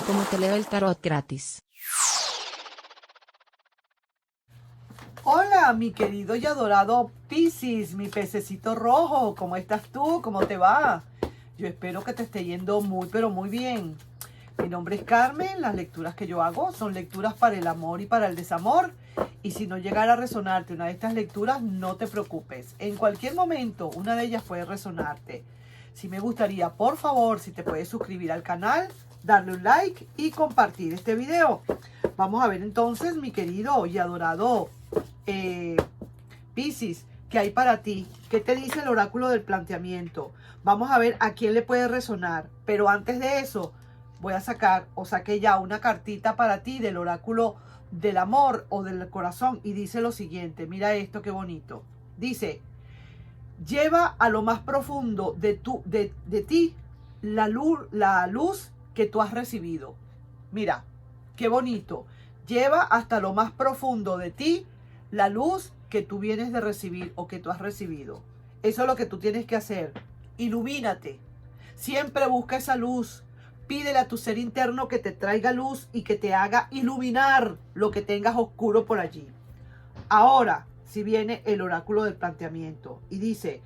como te leo el tarot gratis. Hola, mi querido y adorado Piscis, mi pececito rojo. ¿Cómo estás tú? ¿Cómo te va? Yo espero que te esté yendo muy, pero muy bien. Mi nombre es Carmen. Las lecturas que yo hago son lecturas para el amor y para el desamor. Y si no llegara a resonarte una de estas lecturas, no te preocupes. En cualquier momento, una de ellas puede resonarte. Sí me gustaría, por favor, si te puedes suscribir al canal, darle un like y compartir este video. Vamos a ver entonces, mi querido y adorado Piscis, ¿qué hay para ti? ¿Qué te dice el oráculo del planteamiento? Vamos a ver a quién le puede resonar. Pero antes de eso, voy a sacar, o saqué ya una cartita para ti del oráculo del amor o del corazón. Y dice lo siguiente, mira esto, qué bonito. Dice, lleva a lo más profundo de ti la luz que tú has recibido. Mira, qué bonito. Lleva hasta lo más profundo de ti la luz que tú vienes de recibir o que tú has recibido. Eso es lo que tú tienes que hacer. Ilumínate. Siempre busca esa luz. Pídele a tu ser interno que te traiga luz y que te haga iluminar lo que tengas oscuro por allí. Ahora, si viene el oráculo del planteamiento y dice,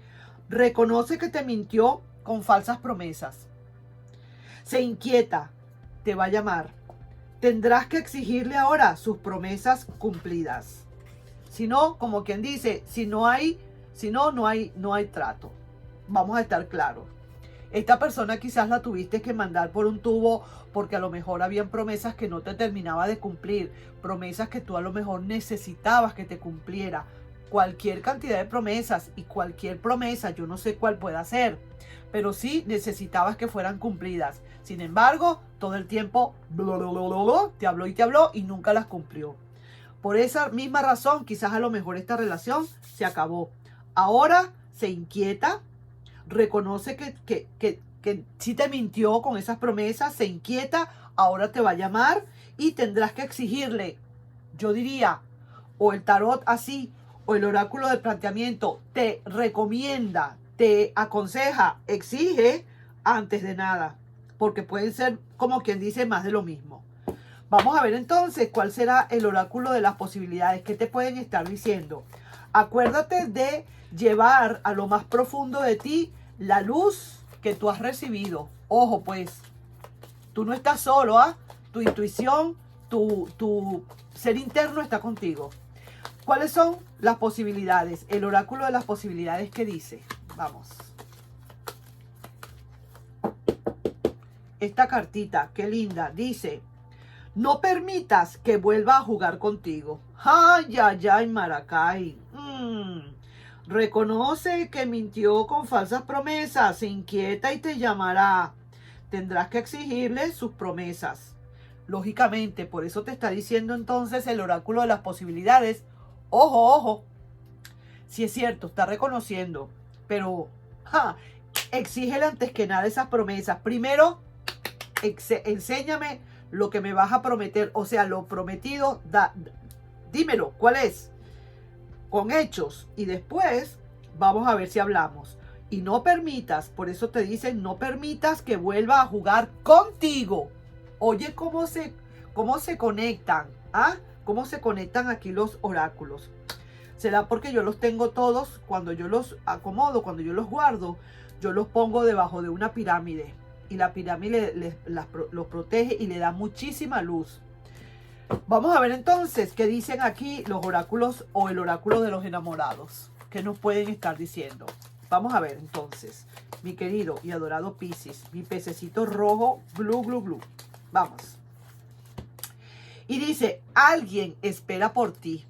reconoce que te mintió con falsas promesas. Se inquieta, te va a llamar. Tendrás que exigirle ahora sus promesas cumplidas. Si no, como quien dice, no hay trato. Vamos a estar claros. Esta persona quizás la tuviste que mandar por un tubo porque a lo mejor habían promesas que no te terminaba de cumplir, promesas que tú a lo mejor necesitabas que te cumpliera. Cualquier cantidad de promesas y cualquier promesa, yo no sé cuál pueda ser, pero sí necesitabas que fueran cumplidas. Sin embargo, todo el tiempo te habló y nunca las cumplió. Por esa misma razón, quizás a lo mejor esta relación se acabó. Ahora se inquieta, reconoce que sí te mintió con esas promesas, se inquieta, ahora te va a llamar y tendrás que exigirle, yo diría, o el tarot así, o el oráculo del planteamiento, te recomienda, te aconseja, exige antes de nada, porque pueden ser, como quien dice, más de lo mismo. Vamos a ver entonces cuál será el oráculo de las posibilidades que te pueden estar diciendo. Acuérdate de llevar a lo más profundo de ti la luz que tú has recibido. Ojo pues, tú no estás solo, ¿ah? Tu intuición, tu ser interno está contigo. ¿Cuáles son las posibilidades? El oráculo de las posibilidades que dice. Vamos. Esta cartita, qué linda, dice... No permitas que vuelva a jugar contigo. Ay, ay, ay, Maracay. Reconoce que mintió con falsas promesas. Se inquieta y te llamará. Tendrás que exigirle sus promesas. Lógicamente, por eso te está diciendo entonces el oráculo de las posibilidades. Ojo, ojo. Si es cierto, está reconociendo. Pero, exígele antes que nada esas promesas. Primero, enséñame lo que me vas a prometer, o sea, lo prometido, dímelo, ¿cuál es? Con hechos, y después vamos a ver si hablamos. Y no permitas, por eso te dicen, no permitas que vuelva a jugar contigo. Oye, cómo se conectan, cómo se conectan aquí los oráculos. Será porque yo los tengo todos, cuando yo los acomodo, cuando yo los guardo, yo los pongo debajo de una pirámide. Y la pirámide los protege y le da muchísima luz. Vamos a ver entonces qué dicen aquí los oráculos o el oráculo de los enamorados. ¿Qué nos pueden estar diciendo? Vamos a ver entonces, mi querido y adorado Piscis, mi pececito rojo, glu, glu, glu. Vamos. Y dice, alguien espera por ti.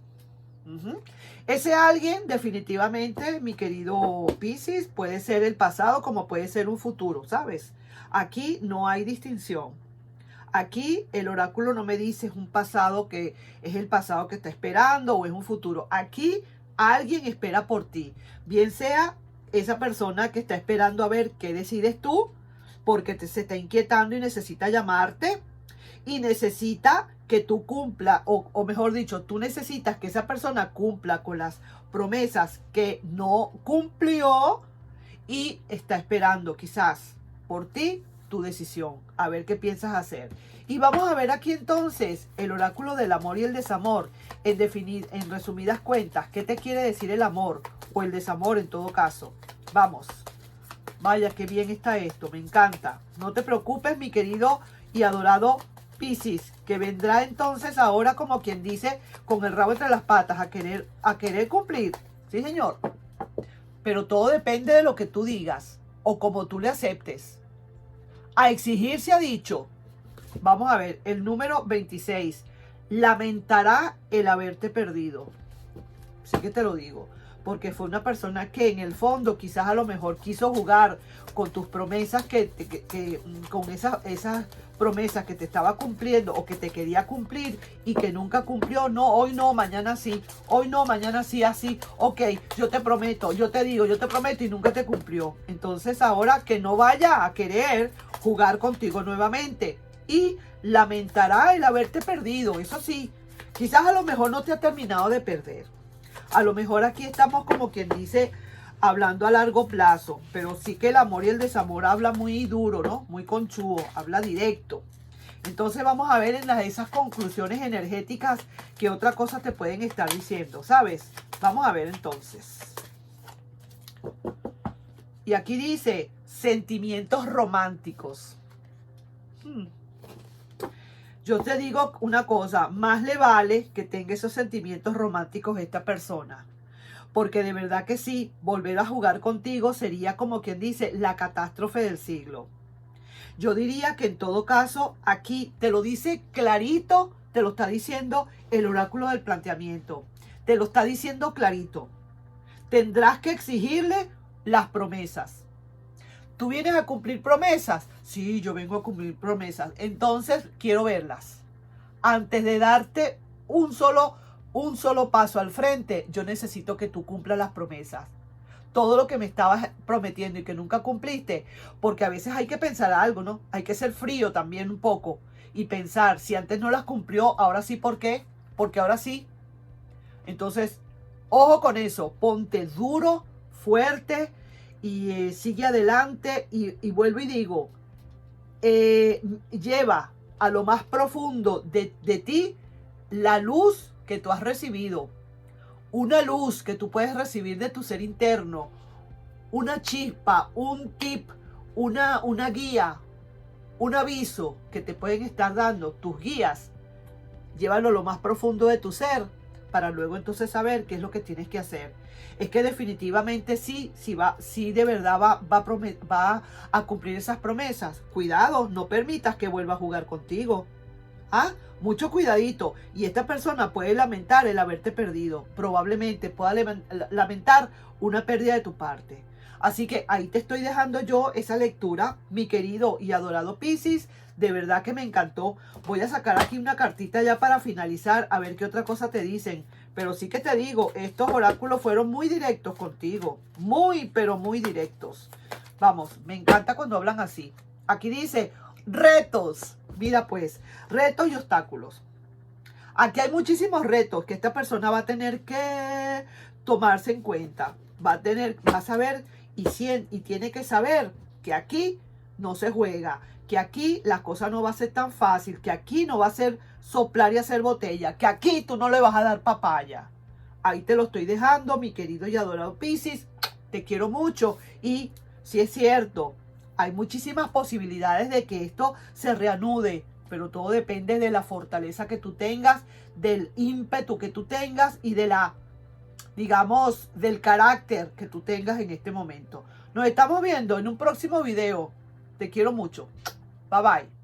Ese alguien definitivamente, mi querido Piscis, puede ser el pasado como puede ser un futuro, ¿sabes? Aquí no hay distinción. Aquí el oráculo no me dice es un pasado que es el pasado que está esperando o es un futuro. Aquí alguien espera por ti. Bien sea esa persona que está esperando a ver qué decides tú, porque se está inquietando y necesita llamarte y necesita que tú cumpla, o mejor dicho, tú necesitas que esa persona cumpla con las promesas que no cumplió y está esperando quizás por ti tu decisión, a ver qué piensas hacer. Y vamos a ver aquí entonces el oráculo del amor y el desamor, en resumidas cuentas, ¿qué te quiere decir el amor o el desamor en todo caso? Vamos, vaya qué bien está esto, me encanta. No te preocupes, mi querido y adorado Piscis, que vendrá entonces ahora como quien dice, con el rabo entre las patas, a querer cumplir. Sí, señor. Pero todo depende de lo que tú digas o como tú le aceptes. A exigir se ha dicho. Vamos a ver, el número 26. Lamentará el haberte perdido. Sí que te lo digo. Porque fue una persona que en el fondo quizás a lo mejor quiso jugar con tus promesas, con esas promesas que te estaba cumpliendo o que te quería cumplir y que nunca cumplió. No, hoy no, mañana sí. Hoy no, mañana sí, así. Ok, yo te prometo, yo te digo, yo te prometo y nunca te cumplió. Entonces ahora que no vaya a querer jugar contigo nuevamente. Y lamentará el haberte perdido. Eso sí, quizás a lo mejor no te ha terminado de perder. A lo mejor aquí estamos como quien dice hablando a largo plazo, pero sí que el amor y el desamor habla muy duro, ¿no? Muy conchudo, habla directo. Entonces vamos a ver en esas conclusiones energéticas qué otra cosa te pueden estar diciendo, ¿sabes? Vamos a ver entonces. Y aquí dice sentimientos románticos. Yo te digo una cosa, más le vale que tenga esos sentimientos románticos esta persona. Porque de verdad que sí, volver a jugar contigo sería como quien dice la catástrofe del siglo. Yo diría que en todo caso, aquí te lo dice clarito, te lo está diciendo el oráculo del planteamiento. Te lo está diciendo clarito. Tendrás que exigirle las promesas. ¿Tú vienes a cumplir promesas? Sí, yo vengo a cumplir promesas. Entonces, quiero verlas. Antes de darte un solo paso al frente, yo necesito que tú cumplas las promesas. Todo lo que me estabas prometiendo y que nunca cumpliste, porque a veces hay que pensar algo, ¿no? Hay que ser frío también un poco y pensar, si antes no las cumplió, ahora sí, ¿por qué? Porque ahora sí. Entonces, ojo con eso, ponte duro, fuerte y sigue adelante y vuelvo y digo, lleva a lo más profundo de ti la luz que tú has recibido, una luz que tú puedes recibir de tu ser interno, una chispa, un tip, una guía, un aviso que te pueden estar dando tus guías. Llévalo a lo más profundo de tu ser para luego entonces saber qué es lo que tienes que hacer. Es que definitivamente sí de verdad va a cumplir esas promesas. Cuidado, no permitas que vuelva a jugar contigo. ¿Ah? Mucho cuidadito. Y esta persona puede lamentar el haberte perdido. Probablemente pueda lamentar una pérdida de tu parte. Así que ahí te estoy dejando yo esa lectura, mi querido y adorado Piscis. De verdad que me encantó. Voy a sacar aquí una cartita ya para finalizar, a ver qué otra cosa te dicen. Pero sí que te digo, estos oráculos fueron muy directos contigo. Muy, pero muy directos. Vamos, me encanta cuando hablan así. Aquí dice, retos. Mira pues, retos y obstáculos. Aquí hay muchísimos retos que esta persona va a tener que tomarse en cuenta. Va a saber y tiene que saber que aquí no se juega, que aquí la cosa no va a ser tan fácil, que aquí no va a ser soplar y hacer botella, que aquí tú no le vas a dar papaya. Ahí te lo estoy dejando, mi querido y adorado Piscis. Te quiero mucho y si es cierto, hay muchísimas posibilidades de que esto se reanude, pero todo depende de la fortaleza que tú tengas, del ímpetu que tú tengas y de digamos, del carácter que tú tengas en este momento. Nos estamos viendo en un próximo video. Te quiero mucho. Bye bye.